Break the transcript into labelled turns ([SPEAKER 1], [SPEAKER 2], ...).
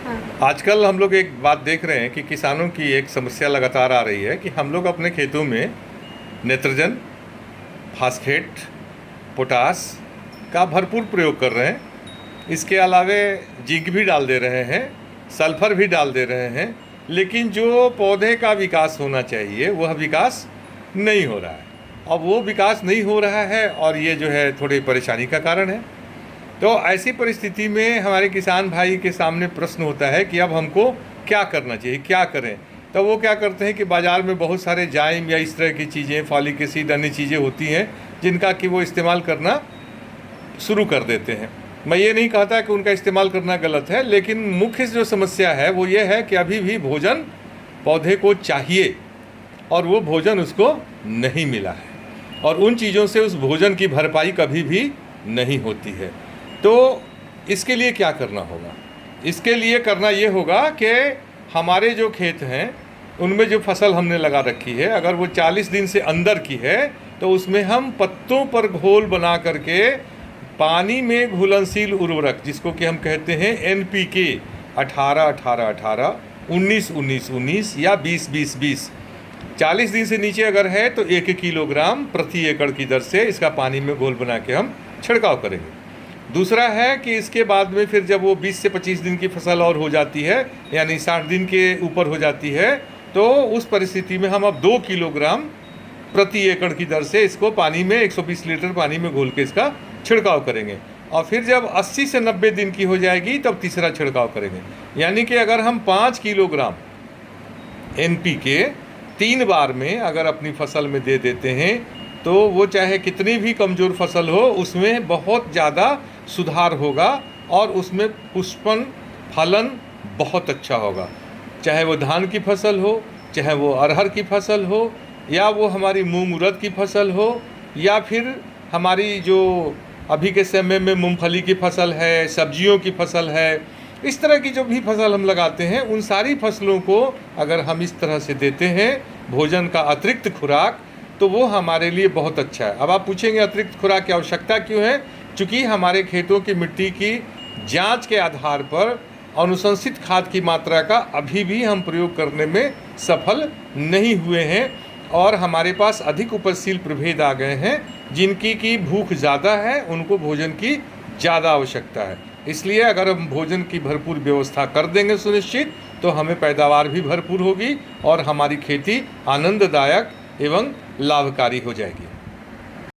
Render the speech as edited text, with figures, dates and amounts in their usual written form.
[SPEAKER 1] हाँ।
[SPEAKER 2] आजकल हम लोग एक बात देख रहे हैं कि किसानों की एक समस्या लगातार आ रही है कि हम लोग अपने खेतों में नाइट्रोजन, फास्फेट, पोटास का भरपूर प्रयोग कर रहे हैं। इसके अलावे जिंक भी डाल दे रहे हैं, सल्फर भी डाल दे रहे हैं, लेकिन जो पौधे का विकास होना चाहिए वह विकास नहीं हो रहा है। अब वो विकास नहीं हो रहा है और ये जो है थोड़ी परेशानी का कारण है। तो ऐसी परिस्थिति में हमारे किसान भाई के सामने प्रश्न होता है कि अब हमको क्या करना चाहिए, क्या करें। तो वो क्या करते हैं कि बाज़ार में बहुत सारे जाइम या इस तरह की चीज़ें, फॉलिक एसिड, अन्य चीज़ें होती हैं जिनका कि वो इस्तेमाल करना शुरू कर देते हैं। मैं ये नहीं कहता कि उनका इस्तेमाल करना गलत है, लेकिन मुख्य जो समस्या है वो ये है कि अभी भी भोजन पौधे को चाहिए और वो भोजन उसको नहीं मिला है, और उन चीज़ों से उस भोजन की भरपाई कभी भी नहीं होती है। तो इसके लिए क्या करना होगा? इसके लिए करना ये होगा कि हमारे जो खेत हैं उनमें जो फसल हमने लगा रखी है, अगर वो 40 दिन से अंदर की है तो उसमें हम पत्तों पर घोल बना करके पानी में घुलनशील उर्वरक, जिसको कि हम कहते हैं NPK 18-18-18, 19-19-19 या 20-20-20, 40 दिन से नीचे अगर है तो 1 किलोग्राम प्रति एकड़ की दर से इसका पानी में घोल बना के हम छिड़काव करेंगे। दूसरा है कि इसके बाद में फिर जब वो 20 से 25 दिन की फसल और हो जाती है, यानी 60 दिन के ऊपर हो जाती है, तो उस परिस्थिति में हम अब 2 किलोग्राम प्रति एकड़ की दर से इसको पानी में 120 लीटर पानी में घोल के इसका छिड़काव करेंगे। और फिर जब 80 से 90 दिन की हो जाएगी तब तीसरा छिड़काव करेंगे। यानी कि अगर हम 5 किलोग्राम NPK 3 बार में अगर अपनी फसल में दे देते हैं तो वो चाहे कितनी भी कमज़ोर फसल हो उसमें बहुत ज़्यादा सुधार होगा और उसमें पुष्पन फलन बहुत अच्छा होगा। चाहे वो धान की फसल हो, चाहे वो अरहर की फसल हो, या वो हमारी मूंग उड़द की फसल हो, या फिर हमारी जो अभी के समय में मूंगफली की फसल है, सब्जियों की फसल है, इस तरह की जो भी फसल हम लगाते हैं उन सारी फसलों को अगर हम इस तरह से देते हैं भोजन का अतिरिक्त खुराक, तो वो हमारे लिए बहुत अच्छा है। अब आप पूछेंगे अतिरिक्त खुराक की आवश्यकता क्यों है? चूँकि हमारे खेतों की मिट्टी की जांच के आधार पर अनुशंसित खाद की मात्रा का अभी भी हम प्रयोग करने में सफल नहीं हुए हैं, और हमारे पास अधिक उपजशील प्रभेद आ गए हैं जिनकी की भूख ज़्यादा है, उनको भोजन की ज़्यादा आवश्यकता है। इसलिए अगर हम भोजन की भरपूर व्यवस्था कर देंगे सुनिश्चित, तो हमें पैदावार भी भरपूर होगी और हमारी खेती आनंददायक एवं लाभकारी हो जाएगी।